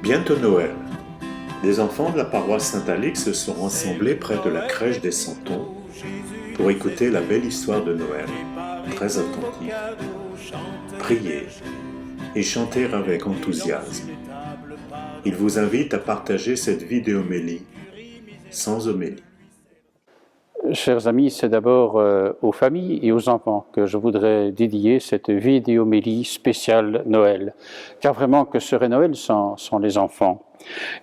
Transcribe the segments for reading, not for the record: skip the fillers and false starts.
Bientôt Noël. Les enfants de la paroisse Saint-Alix se sont rassemblés près de la crèche des Santons pour écouter la belle histoire de Noël, très attentifs, prier et chanter avec enthousiasme. Ils vous invitent à partager cette vidéomélie sans homélie. Chers amis, c'est d'abord aux familles et aux enfants que je voudrais dédier cette vidéomélie spéciale Noël, car vraiment que serait Noël sans les enfants?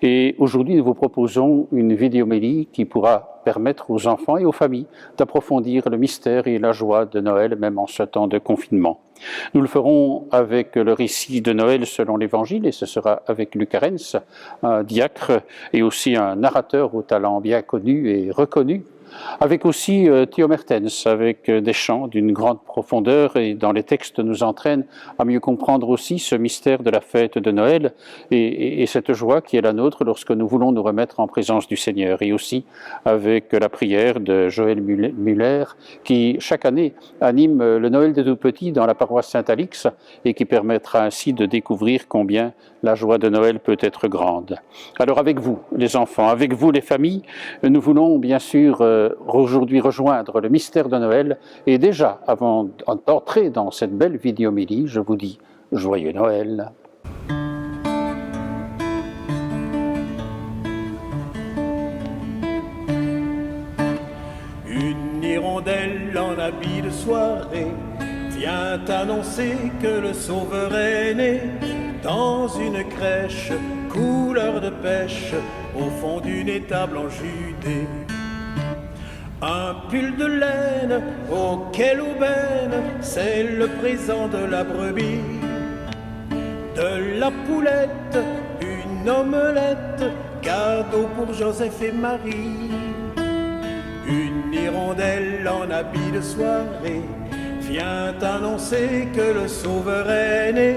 Et aujourd'hui, nous vous proposons une vidéomélie qui pourra permettre aux enfants et aux familles d'approfondir le mystère et la joie de Noël, même en ce temps de confinement. Nous le ferons avec le récit de Noël selon l'Évangile, et ce sera avec Luc Arens, un diacre et aussi un narrateur au talent bien connu et reconnu, avec aussi Théo Mertens, avec des chants d'une grande profondeur, et dans les textes nous entraînent à mieux comprendre aussi ce mystère de la fête de Noël et cette joie qui est la nôtre lorsque nous voulons nous remettre en présence du Seigneur, et aussi avec la prière de Joël Muller qui chaque année anime le Noël des tout-petits dans la paroisse Saint-Alix et qui permettra ainsi de découvrir combien la joie de Noël peut être grande. Alors avec vous les enfants, avec vous les familles, nous voulons bien sûr aujourd'hui rejoindre le mystère de Noël, et déjà avant d'entrer dans cette belle vidéomélie, je vous dis joyeux Noël. Une hirondelle en habit de soirée vient annoncer que le Sauveur est né dans une crèche couleur de pêche au fond d'une étable en Judée. Un pull de laine auquel aubaine, c'est le présent de la brebis. De la poulette, une omelette, cadeau pour Joseph et Marie. Une hirondelle en habit de soirée vient annoncer que le Sauveur est né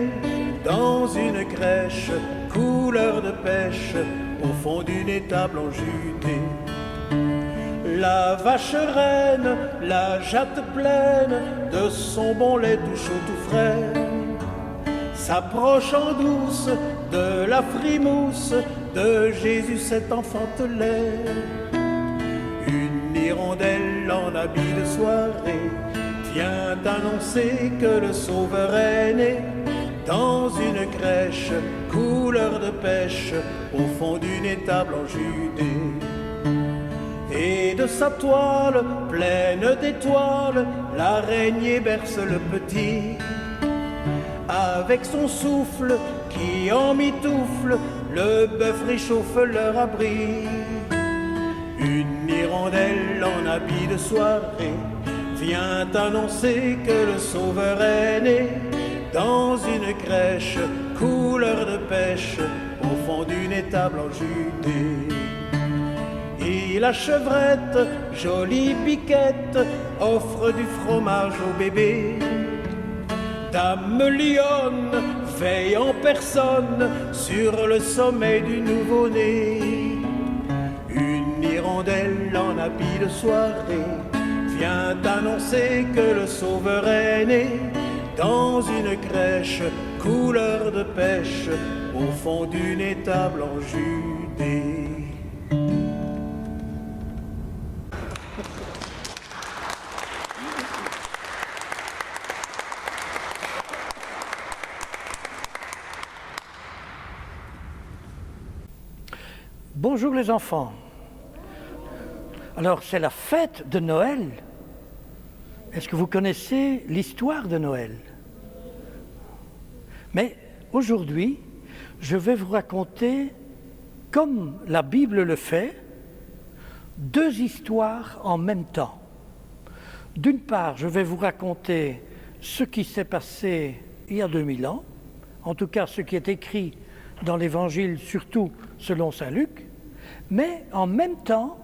dans une crèche couleur de pêche au fond d'une étable en Judée. La vache reine, la jatte pleine de son bon lait tout chaud tout frais, s'approche en douce de la frimousse de Jésus cet enfantelet. Une hirondelle en habit de soirée vient annoncer que le Sauveur est né dans une crèche couleur de pêche au fond d'une étable en Judée. Et de sa toile pleine d'étoiles, l'araignée berce le petit. Avec son souffle qui en mitoufle, le bœuf réchauffe leur abri. Une hirondelle en habit de soirée vient annoncer que le Sauveur est né dans une crèche couleur de pêche au fond d'une étable en Judée. Et la chevrette, jolie biquette, offre du fromage au bébé. Dame lionne veille en personne sur le sommeil du nouveau-né. Une hirondelle en habit de soirée vient annoncer que le Sauveur est né dans une crèche couleur de pêche au fond d'une étable en Judée. Bonjour les enfants. Alors c'est la fête de Noël. Est-ce que vous connaissez l'histoire de Noël? Mais aujourd'hui, je vais vous raconter, comme la Bible le fait, deux histoires en même temps. D'une part, je vais vous raconter ce qui s'est passé il y a 2000 ans, en tout cas ce qui est écrit dans l'Évangile, surtout selon saint Luc, mais en même temps,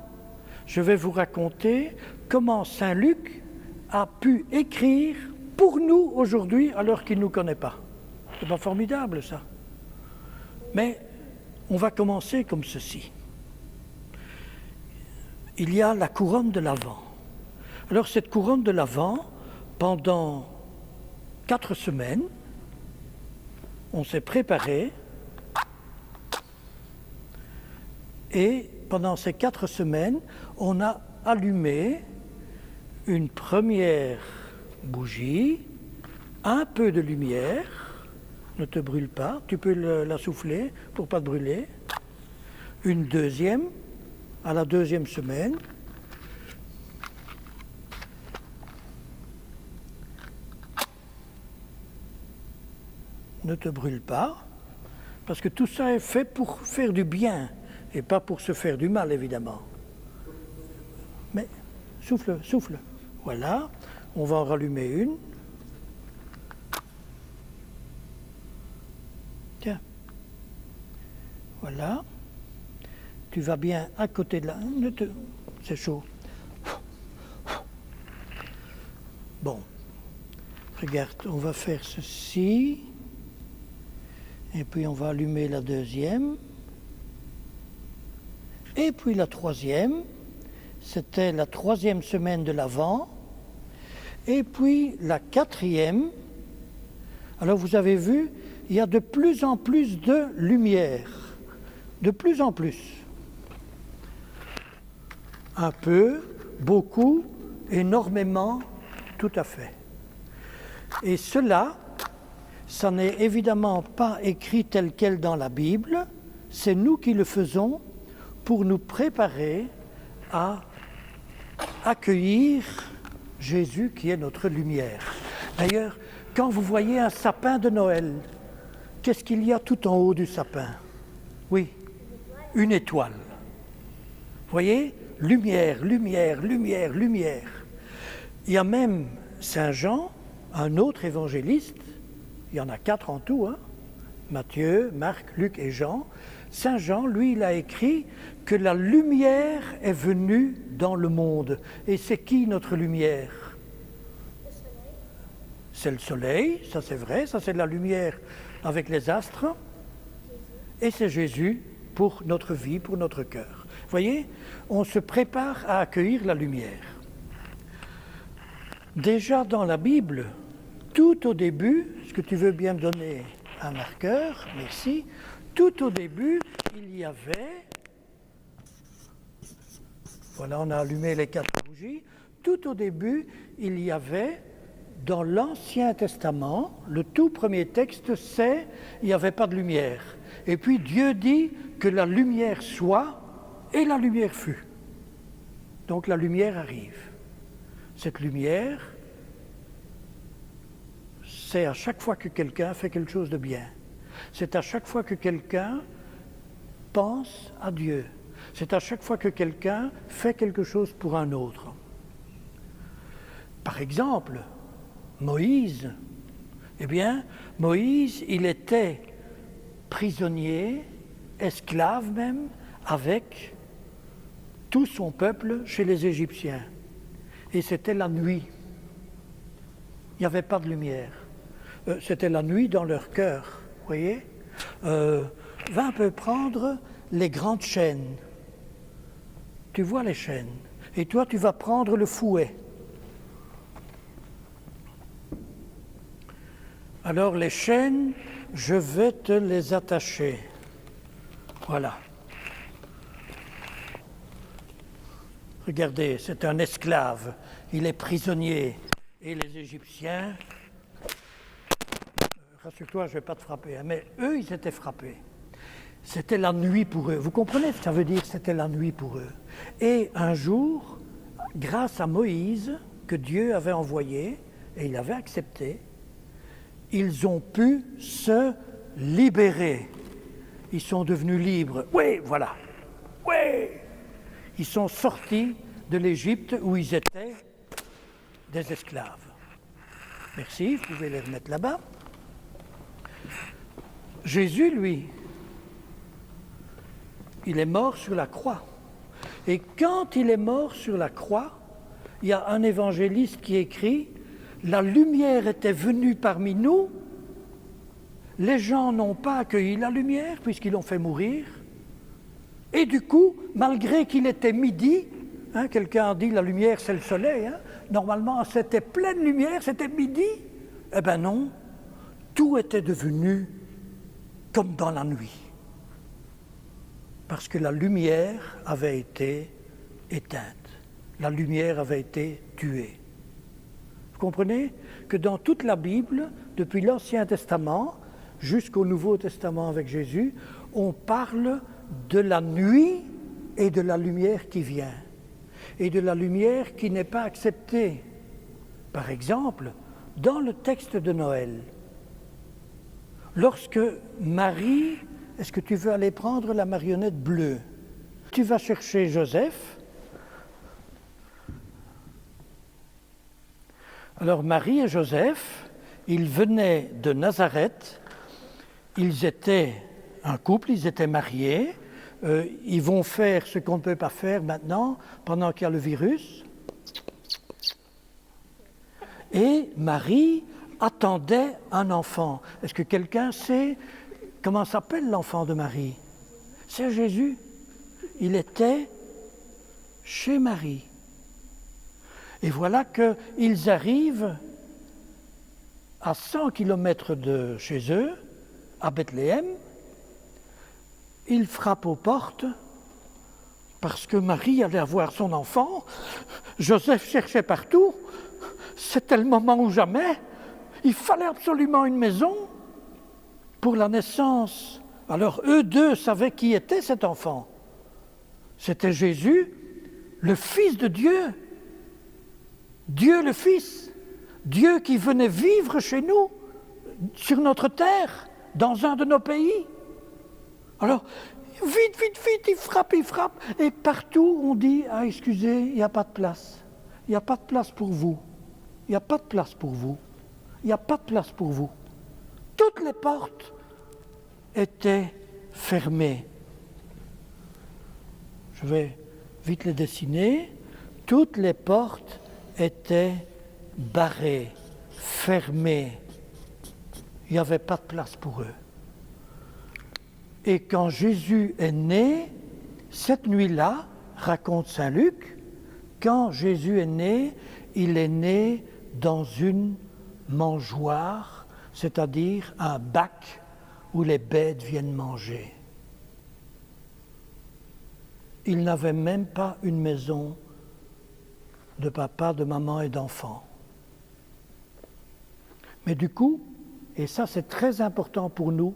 je vais vous raconter comment saint Luc a pu écrire pour nous aujourd'hui alors qu'il ne nous connaît pas. C'est pas formidable ça? Mais on va commencer comme ceci. Il y a la couronne de l'Avent. Alors cette couronne de l'Avent, pendant 4 semaines, on s'est préparé Et pendant ces 4 semaines, on a allumé une première bougie, un peu de lumière, ne te brûle pas, tu peux la souffler pour ne pas te brûler. Une deuxième, à la 2e semaine. Ne te brûle pas, parce que tout ça est fait pour faire du bien et pas pour se faire du mal, évidemment. Mais souffle, souffle. Voilà, on va en rallumer une. Tiens. Voilà. Tu vas bien à côté de la... C'est chaud. Bon. Regarde, on va faire ceci. Et puis on va allumer la 2e. Et puis la 3e. C'était la 3e semaine de l'Avent. Et puis la 4e. Alors vous avez vu, il y a de plus en plus de lumière. De plus en plus. Un peu, beaucoup, énormément, tout à fait. Et cela, ça n'est évidemment pas écrit tel quel dans la Bible, c'est nous qui le faisons pour nous préparer à accueillir Jésus qui est notre lumière. D'ailleurs, quand vous voyez un sapin de Noël, qu'est-ce qu'il y a tout en haut du sapin? Oui, une étoile. Vous voyez? Lumière, lumière, lumière, lumière. Il y a même Saint Jean, un autre évangéliste, il y en a 4 en tout, hein? Matthieu, Marc, Luc et Jean. Saint Jean, lui, il a écrit que la lumière est venue dans le monde. Et c'est qui notre lumière? C'est le soleil, ça c'est vrai, ça c'est la lumière avec les astres. Et c'est Jésus pour notre vie, pour notre cœur. Vous voyez, on se prépare à accueillir la lumière. Déjà dans la Bible, tout au début, est-ce que tu veux bien me donner un marqueur? Merci. Tout au début, il y avait... Voilà, on a allumé les 4 bougies. Tout au début, il y avait, dans l'Ancien Testament, le tout premier texte, c'est « il n'y avait pas de lumière ». Et puis Dieu dit que la lumière soit, et la lumière fut. Donc la lumière arrive. Cette lumière, c'est à chaque fois que quelqu'un fait quelque chose de bien. C'est à chaque fois que quelqu'un pense à Dieu. C'est à chaque fois que quelqu'un fait quelque chose pour un autre. Par exemple, Moïse, eh bien, Moïse, il était prisonnier, esclave même, avec tout son peuple chez les Égyptiens. Et c'était la nuit. Il n'y avait pas de lumière. C'était la nuit dans leur cœur, vous voyez. Va un peu prendre les grandes chaînes. Tu vois les chaînes. Et toi, tu vas prendre le fouet. Alors les chaînes, je vais te les attacher. Voilà. Regardez, c'est un esclave, il est prisonnier. Et les Égyptiens, rassure-toi, je ne vais pas te frapper, hein, mais eux, ils étaient frappés. C'était la nuit pour eux. Vous comprenez ce que ça veut dire? C'était la nuit pour eux. Et un jour, grâce à Moïse, que Dieu avait envoyé, et il avait accepté, ils ont pu se libérer. Ils sont devenus libres. Oui, voilà. Oui. Ils sont sortis de l'Égypte où ils étaient des esclaves. Merci, vous pouvez les remettre là-bas. Jésus, lui, il est mort sur la croix. Et quand il est mort sur la croix, il y a un évangéliste qui écrit « La lumière était venue parmi nous, les gens n'ont pas accueilli la lumière puisqu'ils l'ont fait mourir. Et du coup, malgré qu'il était midi, hein, quelqu'un a dit la lumière c'est le soleil, hein, normalement c'était pleine lumière, c'était midi. Eh bien non, tout était devenu comme dans la nuit. parce que la lumière avait été éteinte. La lumière avait été tuée. Vous comprenez que dans toute la Bible, depuis l'Ancien Testament jusqu'au Nouveau Testament avec Jésus, on parle de la nuit et de la lumière qui vient, et de la lumière qui n'est pas acceptée. Par exemple, dans le texte de Noël, lorsque Marie, est-ce que tu veux aller prendre la marionnette bleue? Tu vas chercher Joseph. Alors Marie et Joseph, ils venaient de Nazareth, ils étaient un couple, ils étaient mariés, ils vont faire ce qu'on ne peut pas faire maintenant, pendant qu'il y a le virus. Et Marie attendait un enfant. Est-ce que quelqu'un sait comment s'appelle l'enfant de Marie? C'est Jésus. Il était chez Marie. Et voilà qu'ils arrivent à 100 kilomètres de chez eux, à Bethléem. Ils frappent aux portes parce que Marie allait avoir son enfant. Joseph cherchait partout. C'était le moment ou jamais. Il fallait absolument une maison pour la naissance. Alors eux deux savaient qui était cet enfant. C'était Jésus, le Fils de Dieu. Dieu le Fils. Dieu qui venait vivre chez nous, sur notre terre, dans un de nos pays. Alors, vite, il frappe. Et partout, on dit, ah, excusez, il n'y a pas de place. Il n'y a pas de place pour vous. Il n'y a pas de place pour vous. Il n'y a pas de place pour vous. Toutes les portes étaient fermées. Je vais vite les dessiner. Toutes les portes étaient barrées, fermées. Il n'y avait pas de place pour eux. Et quand Jésus est né, cette nuit-là, raconte Saint Luc, quand Jésus est né, il est né dans une mangeoire, c'est-à-dire un bac où les bêtes viennent manger. Il n'avait même pas une maison de papa, de maman et d'enfants. Mais du coup, et ça c'est très important pour nous,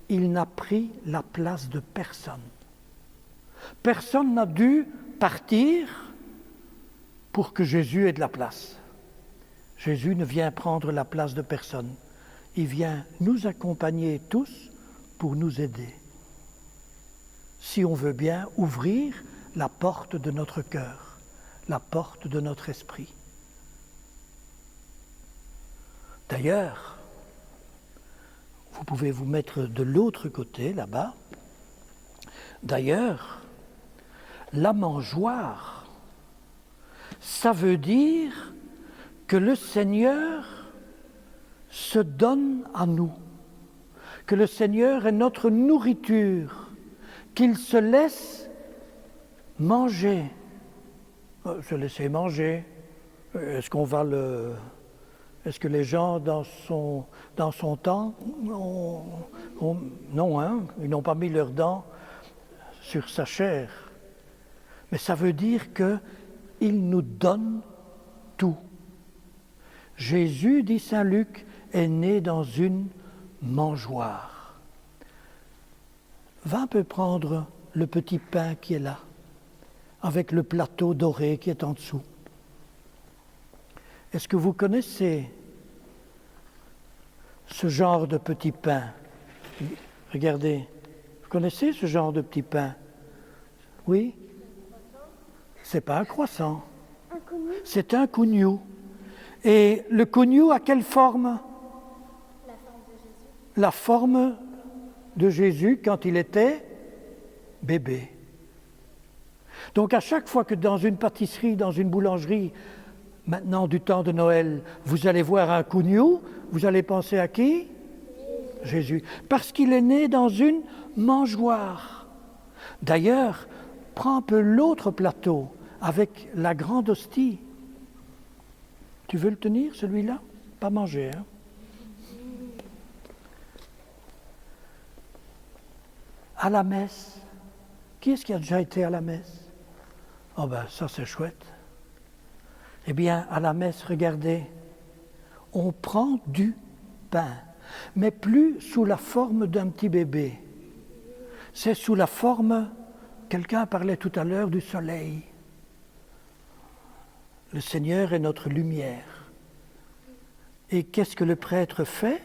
il n'a pris la place de personne. Personne n'a dû partir pour que Jésus ait de la place. Jésus ne vient prendre la place de personne. Il vient nous accompagner tous pour nous aider. Si on veut bien ouvrir la porte de notre cœur, la porte de notre esprit. D'ailleurs, vous pouvez vous mettre de l'autre côté, là-bas. D'ailleurs, la mangeoire, ça veut dire que le Seigneur se donne à nous, que le Seigneur est notre nourriture, qu'il se laisse manger. Se laisser manger, est-ce qu'on va le... Est-ce que les gens dans son temps, non, hein, ils n'ont pas mis leurs dents sur sa chair. Mais ça veut dire qu'il nous donne tout. Jésus, dit Saint Luc, est né dans une mangeoire. Va un peu prendre le petit pain qui est là, avec le plateau doré qui est en dessous. Est-ce que vous connaissez ce genre de petit pain? Regardez, vous connaissez ce genre de petit pain? Oui? C'est pas un croissant. C'est un cougnou. Et le cougnou a quelle forme? La forme de Jésus quand il était bébé. Donc à chaque fois que dans une pâtisserie, dans une boulangerie, maintenant du temps de Noël, vous allez voir un cougnou, vous allez penser à qui? Jésus. Parce qu'il est né dans une mangeoire. D'ailleurs, prends un peu l'autre plateau avec la grande hostie. Tu veux le tenir, celui-là? Pas manger, hein? À la messe, Qui est-ce qui a déjà été à la messe? Oh ben ça c'est chouette. Eh bien, à la messe, regardez, on prend du pain, mais plus sous la forme d'un petit bébé. C'est sous la forme, quelqu'un parlait tout à l'heure du soleil. Le Seigneur est notre lumière. Et qu'est-ce que le prêtre fait?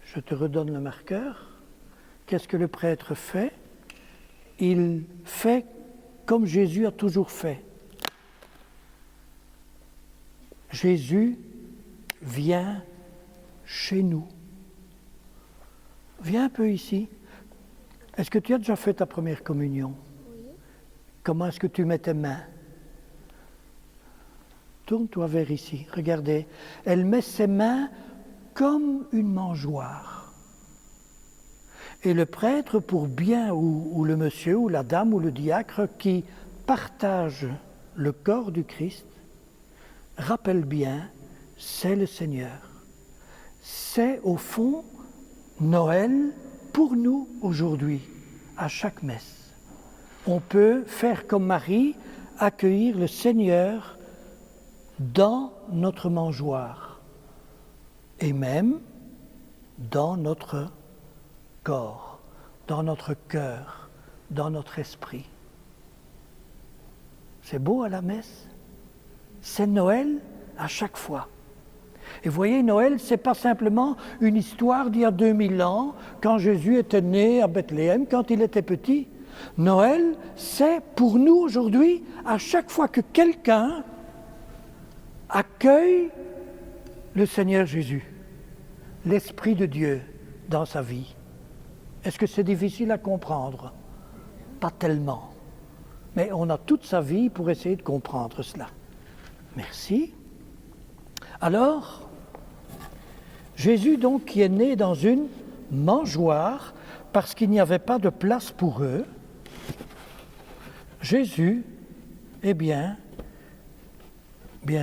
Je te redonne le marqueur. Qu'est-ce que le prêtre fait? Il fait comme Jésus a toujours fait. Jésus vient chez nous. Viens un peu ici. Est-ce que tu as déjà fait ta première communion? Oui. Comment est-ce que tu mets tes mains? Tourne-toi vers ici. Regardez. Elle met ses mains comme une mangeoire. Et le prêtre, pour bien, ou le monsieur, ou la dame, ou le diacre, qui partage le corps du Christ, rappelle bien, c'est le Seigneur. C'est au fond Noël pour nous aujourd'hui, à chaque messe. On peut faire comme Marie, accueillir le Seigneur dans notre mangeoire et même dans notre corps, dans notre cœur, dans notre esprit. C'est beau à la messe. C'est Noël à chaque fois. Et vous voyez, Noël, ce n'est pas simplement une histoire d'il y a 2000 ans, quand Jésus était né à Bethléem, quand il était petit. Noël, c'est pour nous aujourd'hui, à chaque fois que quelqu'un accueille le Seigneur Jésus, l'Esprit de Dieu dans sa vie. Est-ce que c'est difficile à comprendre? Pas tellement. Mais on a toute sa vie pour essayer de comprendre cela. Merci. Alors, Jésus donc qui est né dans une mangeoire parce qu'il n'y avait pas de place pour eux, Jésus, eh bien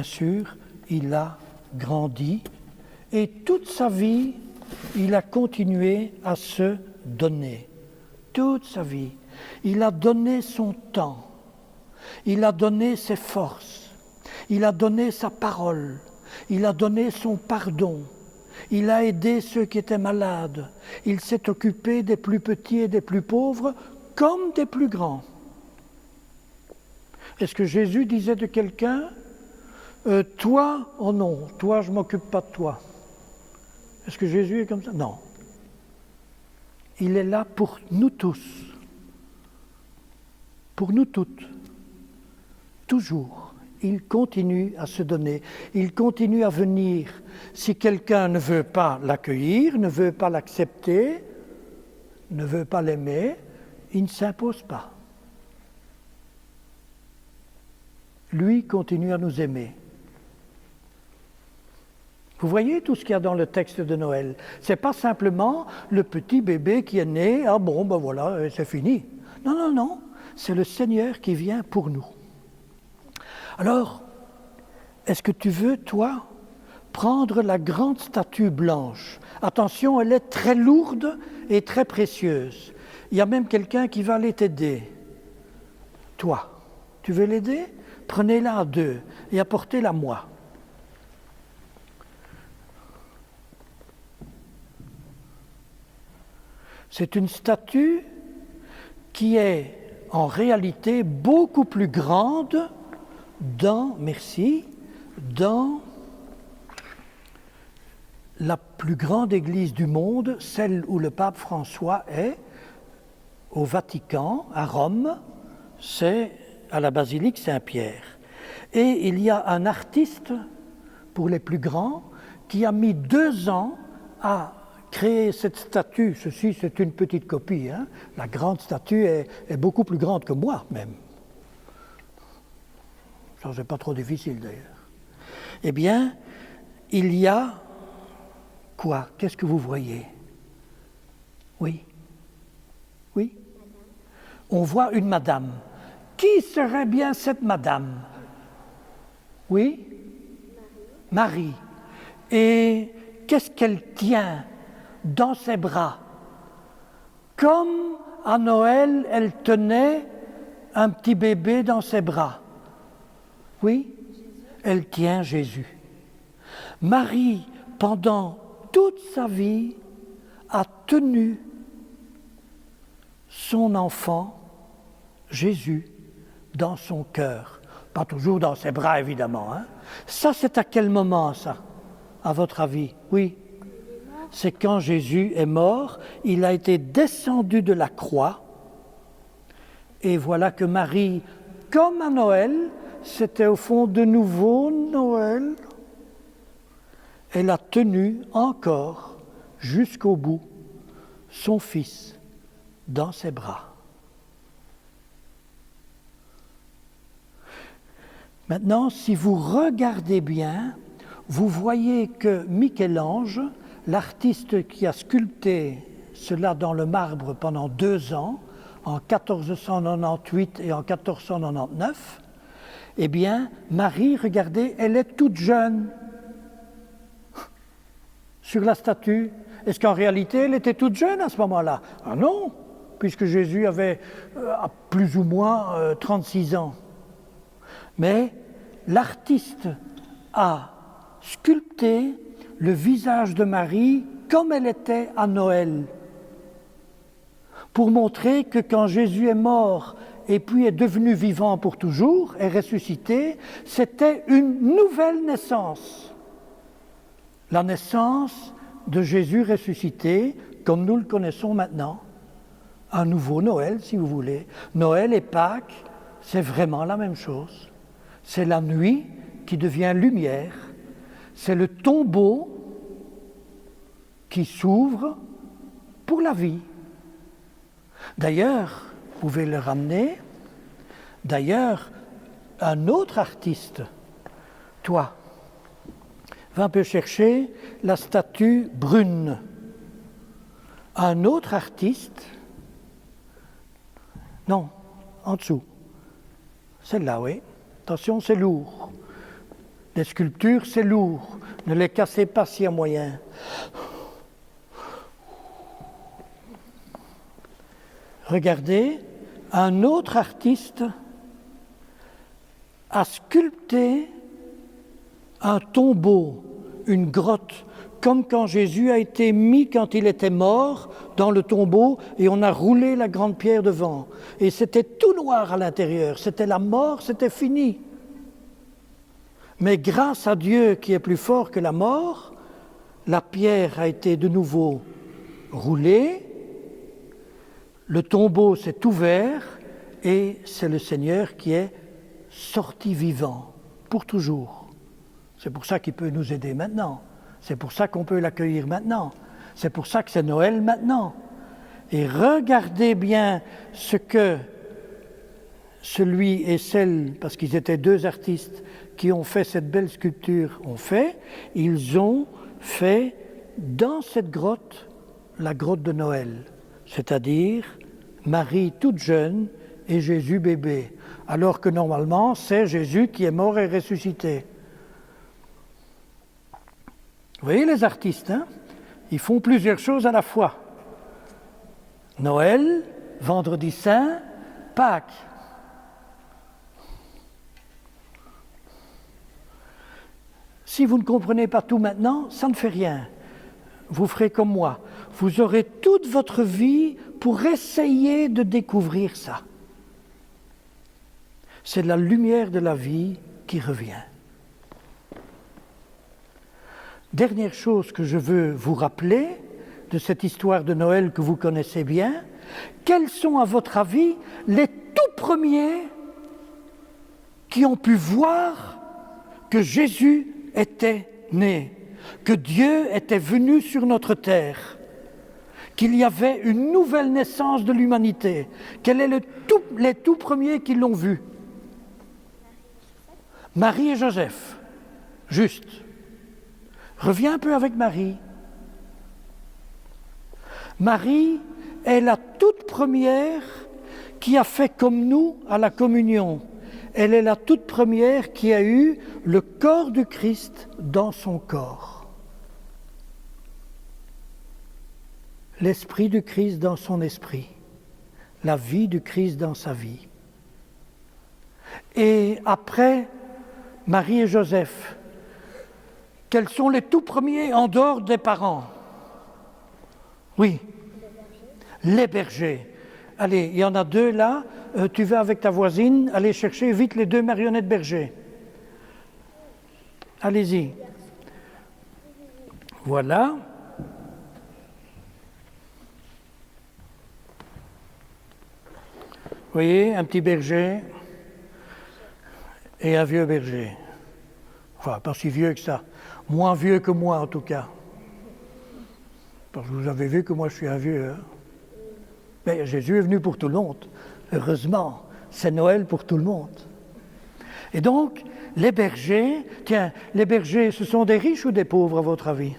sûr, il a grandi et toute sa vie, il a continué à se donner. Toute sa vie. Il a donné son temps. Il a donné ses forces. Il a donné sa parole. Il a donné son pardon. Il a aidé ceux qui étaient malades. Il s'est occupé des plus petits et des plus pauvres comme des plus grands. Est-ce que Jésus disait de quelqu'un « Toi, oh non, toi je ne m'occupe pas de toi ». Est-ce que Jésus est comme ça? Non. Il est là pour nous tous. Pour nous toutes. Toujours. Il continue à se donner. Il continue à venir. Si quelqu'un ne veut pas l'accueillir, ne veut pas l'accepter, ne veut pas l'aimer, il ne s'impose pas. Lui continue à nous aimer. Vous voyez tout ce qu'il y a dans le texte de Noël. Ce n'est pas simplement le petit bébé qui est né, ah bon, ben voilà, c'est fini. Non, non, non, c'est le Seigneur qui vient pour nous. Alors, est-ce que tu veux, toi, prendre la grande statue blanche? Attention, elle est très lourde et très précieuse. Il y a même quelqu'un qui va aller t'aider. Toi, tu veux l'aider? Prenez-la à deux et apportez-la moi. C'est une statue qui est en réalité beaucoup plus grande dans la plus grande église du monde, celle où le pape François est, au Vatican, à Rome, c'est à la basilique Saint-Pierre. Et il y a un artiste, pour les plus grands, qui a mis 2 ans à créer cette statue. Ceci, c'est une petite copie. Hein. La grande statue est beaucoup plus grande que moi, même. Ça, c'est pas trop difficile, d'ailleurs. Eh bien, il y a quoi? Qu'est-ce que vous voyez? Oui? Oui? On voit une madame. Qui serait bien cette madame? Oui? Marie. Et qu'est-ce qu'elle tient dans ses bras? Comme à Noël, elle tenait un petit bébé dans ses bras. Oui, elle tient Jésus. Marie, pendant toute sa vie, a tenu son enfant, Jésus, dans son cœur. Pas toujours dans ses bras, évidemment. Hein. Ça, c'est à quel moment, ça, à votre avis? Oui. C'est quand Jésus est mort, il a été descendu de la croix, et voilà que Marie, comme à Noël, c'était au fond de nouveau Noël, elle a tenu encore, jusqu'au bout, son fils dans ses bras. Maintenant, si vous regardez bien, vous voyez que Michel-Ange, l'artiste qui a sculpté cela dans le marbre pendant 2 ans, en 1498 et en 1499, eh bien, Marie, regardez, elle est toute jeune sur la statue. Est-ce qu'en réalité, elle était toute jeune à ce moment-là? Ah non, puisque Jésus avait plus ou moins 36 ans. Mais l'artiste a sculpté le visage de Marie comme elle était à Noël, pour montrer que quand Jésus est mort et puis est devenu vivant pour toujours, est ressuscité, c'était une nouvelle naissance. La naissance de Jésus ressuscité, comme nous le connaissons maintenant. Un nouveau Noël, si vous voulez. Noël et Pâques, c'est vraiment la même chose. C'est la nuit qui devient lumière. C'est le tombeau qui s'ouvre pour la vie. D'ailleurs, vous pouvez le ramener. D'ailleurs, un autre artiste, toi, va un peu chercher la statue brune. Un autre artiste, non, en dessous, celle-là, oui. Attention, c'est lourd. Les sculptures, c'est lourd. Ne les cassez pas s'il y a moyen. Regardez, un autre artiste a sculpté un tombeau, une grotte, comme quand Jésus a été mis, quand il était mort, dans le tombeau, et on a roulé la grande pierre devant. Et c'était tout noir à l'intérieur, c'était la mort, c'était fini. Mais grâce à Dieu qui est plus fort que la mort, la pierre a été de nouveau roulée, le tombeau s'est ouvert, et c'est le Seigneur qui est sorti vivant, pour toujours. C'est pour ça qu'il peut nous aider maintenant. C'est pour ça qu'on peut l'accueillir maintenant. C'est pour ça que c'est Noël maintenant. Et regardez bien ce que celui et celle, parce qu'ils étaient 2 artistes qui ont fait cette belle sculpture, ont fait. Ils ont fait dans cette grotte, la grotte de Noël, c'est-à-dire Marie toute jeune et Jésus bébé, alors que normalement c'est Jésus qui est mort et ressuscité. Vous voyez les artistes, hein? Ils font plusieurs choses à la fois. Noël, Vendredi Saint, Pâques. Si vous ne comprenez pas tout maintenant, ça ne fait rien. Vous ferez comme moi. Vous aurez toute votre vie pour essayer de découvrir ça. C'est la lumière de la vie qui revient. Dernière chose que je veux vous rappeler de cette histoire de Noël que vous connaissez bien, quels sont à votre avis les tout premiers qui ont pu voir que Jésus était né, que Dieu était venu sur notre terre, qu'il y avait une nouvelle naissance de l'humanité? Quels sont les tout premiers qui l'ont vu? Marie et Joseph, juste. Reviens un peu avec Marie. Marie est la toute première qui a fait comme nous à la communion. Elle est la toute première qui a eu le corps du Christ dans son corps. L'esprit du Christ dans son esprit. La vie du Christ dans sa vie. Et après Marie et Joseph, quels sont les tout premiers en dehors des parents? Oui, les bergers. Allez, il y en a deux là, tu vas avec ta voisine, allez chercher vite les 2 marionnettes bergers. Allez-y. Voilà. Vous voyez, un petit berger et un vieux berger. Enfin, pas si vieux que ça. Moins vieux que moi, en tout cas. Parce que vous avez vu que moi, je suis un vieux. Hein. Mais Jésus est venu pour tout le monde. Heureusement, c'est Noël pour tout le monde. Et donc, les bergers, tiens, les bergers, ce sont des riches ou des pauvres, à votre avis?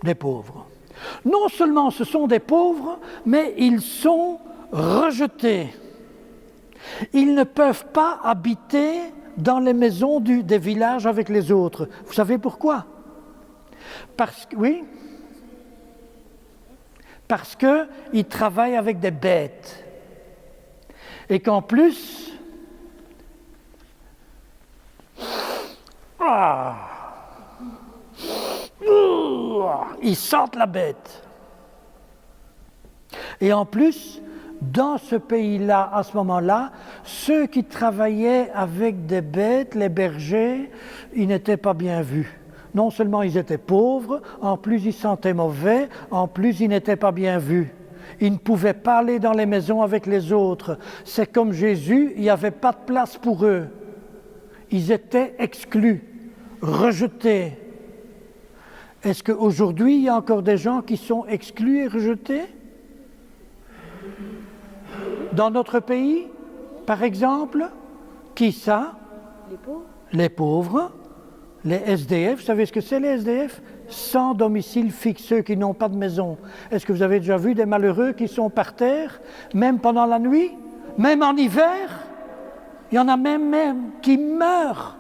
Des pauvres. Non seulement ce sont des pauvres, mais ils sont rejetés. Ils ne peuvent pas habiter dans les maisons des villages avec les autres. Vous savez pourquoi? Parce qu'ils travaillent avec des bêtes. Et qu'en plus, ils sentent la bête. Et en plus, dans ce pays-là, à ce moment-là, ceux qui travaillaient avec des bêtes, les bergers, ils n'étaient pas bien vus. Non seulement ils étaient pauvres, en plus ils sentaient mauvais, en plus ils n'étaient pas bien vus. Ils ne pouvaient pas aller dans les maisons avec les autres. C'est comme Jésus, il n'y avait pas de place pour eux. Ils étaient exclus, rejetés. Est-ce qu'aujourd'hui, il y a encore des gens qui sont exclus et rejetés? Dans notre pays, par exemple, qui ça? Les pauvres. Les pauvres, les SDF. Vous savez ce que c'est les SDF? Sans domicile fixe, ceux qui n'ont pas de maison. Est-ce que vous avez déjà vu des malheureux qui sont par terre, même pendant la nuit, même en hiver? Il y en a même qui meurent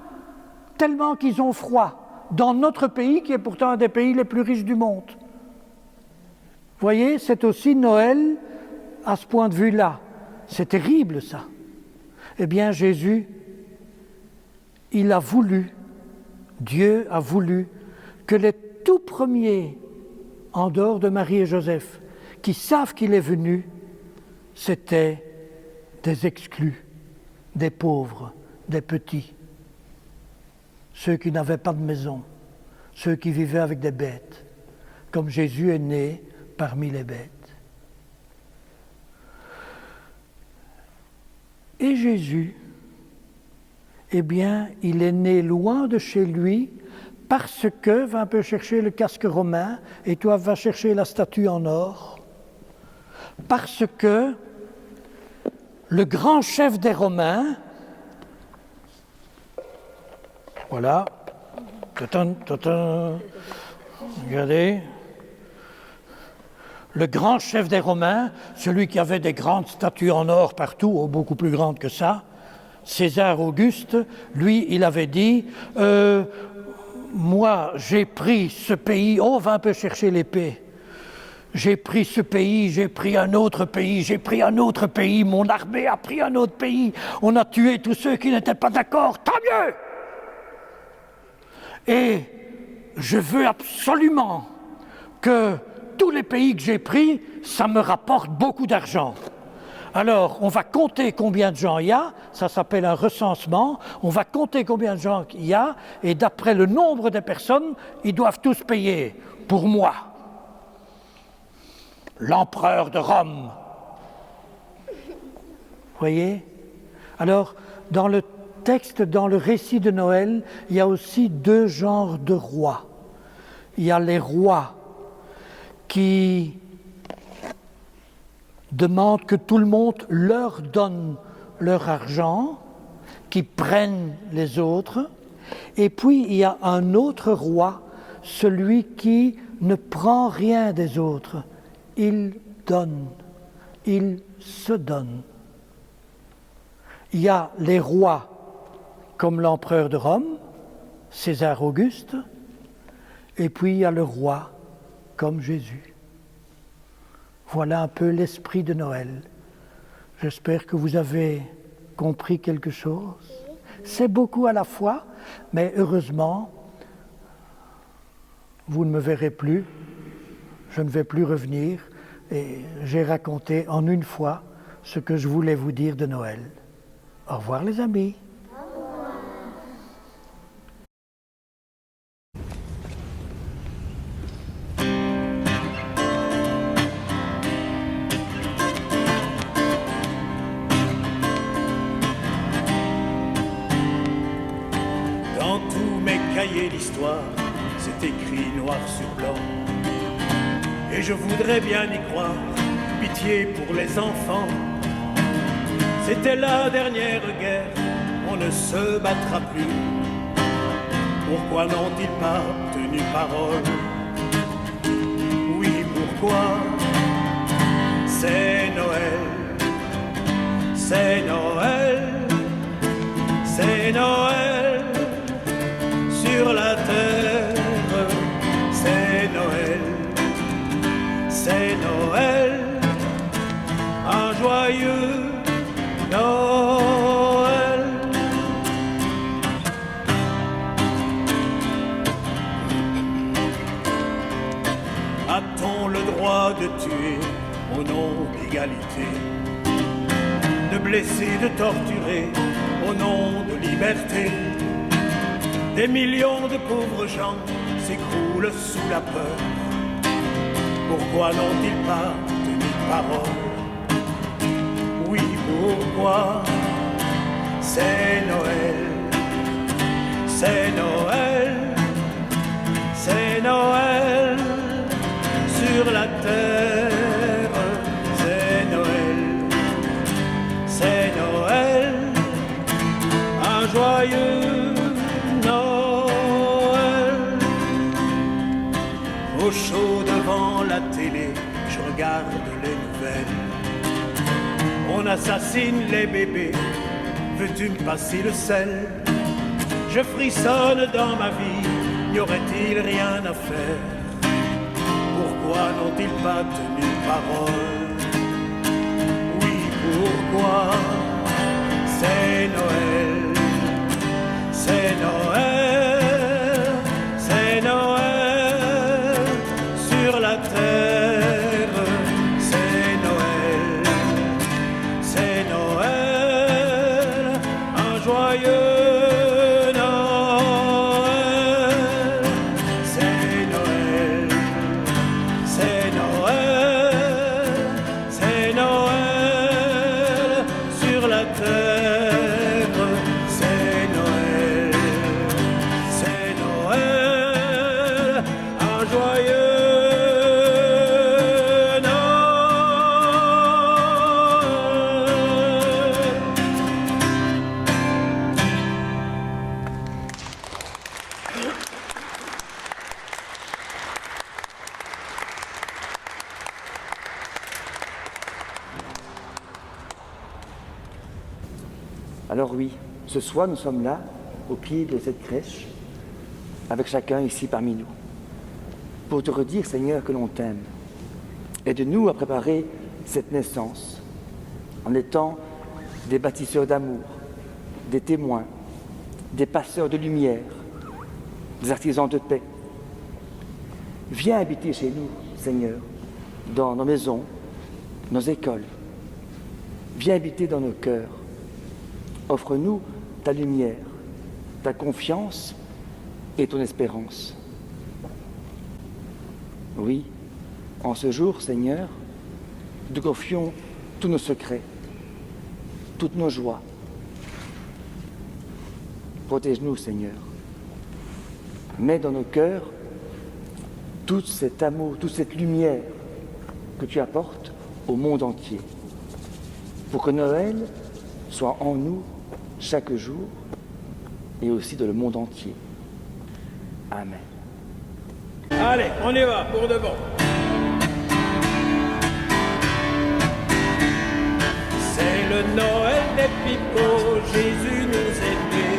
tellement qu'ils ont froid, dans notre pays qui est pourtant un des pays les plus riches du monde. Vous voyez, c'est aussi Noël à ce point de vue-là. C'est terrible ça. Eh bien Jésus, il a voulu, Dieu a voulu que les tout premiers, en dehors de Marie et Joseph, qui savent qu'il est venu, c'étaient des exclus, des pauvres, des petits, ceux qui n'avaient pas de maison, ceux qui vivaient avec des bêtes, comme Jésus est né parmi les bêtes. Et Jésus, eh bien, il est né loin de chez lui parce que, va un peu chercher le casque romain, et toi va chercher la statue en or, parce que le grand chef des Romains, voilà, regardez, le grand chef des Romains, celui qui avait des grandes statues en or partout, beaucoup plus grandes que ça, César Auguste, lui, il avait dit moi, j'ai pris ce pays, on va un peu chercher l'épée. J'ai pris ce pays, j'ai pris un autre pays, j'ai pris un autre pays, mon armée a pris un autre pays, on a tué tous ceux qui n'étaient pas d'accord, tant mieux! Et je veux absolument que tous les pays que j'ai pris, ça me rapporte beaucoup d'argent. Alors, on va compter combien de gens il y a, ça s'appelle un recensement, on va compter combien de gens il y a, et d'après le nombre de personnes, ils doivent tous payer pour moi. L'empereur de Rome. Vous voyez? Alors, dans le texte, dans le récit de Noël, il y a aussi 2 genres de rois. Il y a les rois qui demandent que tout le monde leur donne leur argent, qui prennent les autres. Et puis, il y a un autre roi, celui qui ne prend rien des autres. Il donne, il se donne. Il y a les rois comme l'empereur de Rome, César Auguste, et puis il y a le roi comme Jésus. Voilà un peu l'esprit de Noël. J'espère que vous avez compris quelque chose? C'est beaucoup à la fois, mais heureusement, vous ne me verrez plus, je ne vais plus revenir, et j'ai raconté en une fois ce que je voulais vous dire de Noël. Au revoir les amis. Dans tous mes cahiers d'histoire, c'est écrit noir sur blanc. Et je voudrais bien y croire, pitié pour les enfants. C'était la dernière guerre, on ne se battra plus. Pourquoi n'ont-ils pas tenu parole? Oui, pourquoi? C'est Noël, c'est Noël, c'est Noël sur la terre, c'est Noël, c'est Noël, un joyeux Noël. A-t-on le droit de tuer au nom d'égalité, de blesser, de torturer au nom de liberté? Des millions de pauvres gens s'écroulent sous la peur. Pourquoi n'ont-ils pas tenu parole? Oui, pourquoi? C'est Noël, c'est Noël, c'est Noël sur la terre, c'est Noël, c'est Noël, un joyeux Noël. Au chaud devant la télé, je regarde les nouvelles. On assassine les bébés, veux-tu me passer le sel? Je frissonne dans ma vie, n'y aurait-il rien à faire? Pourquoi n'ont-ils pas tenu parole? Oui, pourquoi? C'est Noël, c'est Noël, c'est Noël sur la terre, c'est Noël, c'est Noël, un joyeux Noël, c'est Noël, c'est Noël, c'est Noël sur la terre, c'est Noël, c'est Noël, un joyeux Alors oui, ce soir nous sommes là, au pied de cette crèche, avec chacun ici parmi nous, pour te redire, Seigneur, que l'on t'aime. Aide-nous à préparer cette naissance, en étant des bâtisseurs d'amour, des témoins, des passeurs de lumière, des artisans de paix. Viens habiter chez nous, Seigneur, dans nos maisons, nos écoles. Viens habiter dans nos cœurs. Offre-nous ta lumière, ta confiance et ton espérance. Oui, en ce jour, Seigneur, nous confions tous nos secrets, toutes nos joies. Protège-nous, Seigneur. Mets dans nos cœurs tout cet amour, toute cette lumière que tu apportes au monde entier, pour que Noël soit en nous chaque jour et aussi dans le monde entier. Amen. Allez, on y va, pour de bon. C'est le Noël des pipeaux, Jésus nous est né.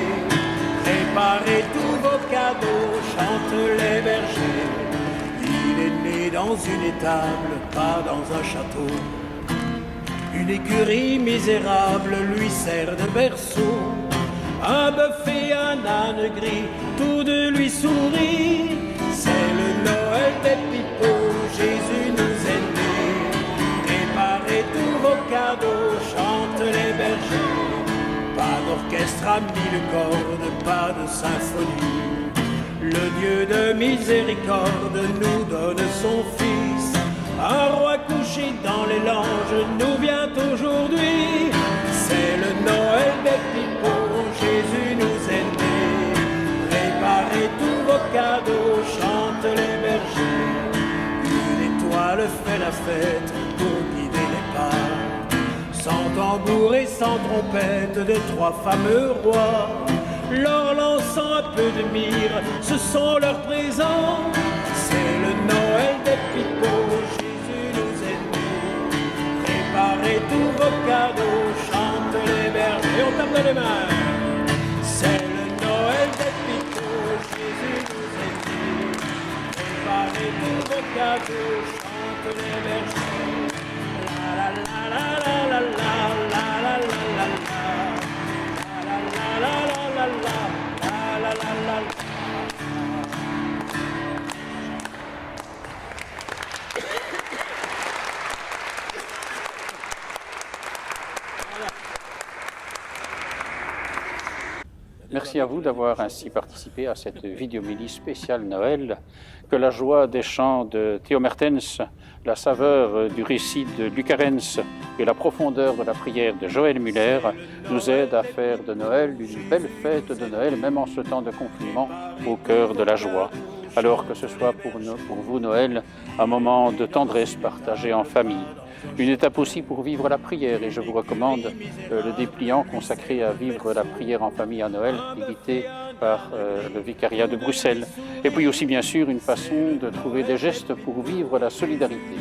Préparez tous vos cadeaux, chantent les bergers. Il est né dans une étable, pas dans un château. Une écurie misérable lui sert de berceau. Un bœuf et un âne gris, tous deux lui sourient. C'est le Noël des pipeaux, Jésus nous est né. Préparez tous vos cadeaux, chantent les bergers. Pas d'orchestre à mille cordes, pas de symphonie. Le Dieu de miséricorde nous donne son Fils. Un roi couché dans les langes nous vient aujourd'hui. C'est le Noël des pipeaux, Jésus nous est né. Préparez tous vos cadeaux, chantent les bergers. Une étoile fait la fête pour guider les pas. Sans tambour et sans trompette, de trois fameux rois, leur lançant un peu de myrrhe, ce sont leurs présents. C'est le Noël des pipeaux, Jésus nous est né. Préparez tous vos cadeaux, chantent les bergers, on tape dans les mains. C'est le Noël des pipeaux, Jésus nous est né. Préparez tous vos cadeaux, chantent les bergers. La la la la la la la la la la la la la la la. Merci à vous d'avoir ainsi participé à cette vidéomélie spéciale Noël. Que la joie des chants de Theo Mertens, la saveur du récit de Lucarens et la profondeur de la prière de Joël Muller nous aident à faire de Noël une belle fête de Noël, même en ce temps de confinement, au cœur de la joie. Alors que ce soit pour vous Noël, un moment de tendresse partagé en famille. Une étape aussi pour vivre la prière, et je vous recommande le dépliant consacré à vivre la prière en famille à Noël, édité par le Vicariat de Bruxelles. Et puis aussi bien sûr une façon de trouver des gestes pour vivre la solidarité.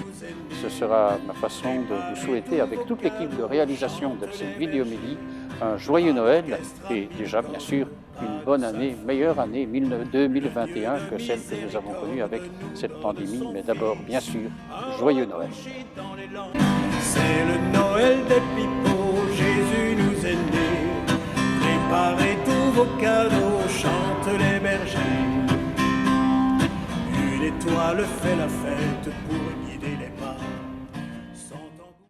Ce sera ma façon de vous souhaiter avec toute l'équipe de réalisation de cette vidéomélie un joyeux Noël et déjà bien sûr une bonne année, meilleure année 2021 que celle que nous avons connue avec cette pandémie, mais d'abord bien sûr, joyeux Noël. C'est le Noël des pipeaux, Jésus nous est né. Préparez tous vos cadeaux, chantent les bergers. Une étoile fait la fête pour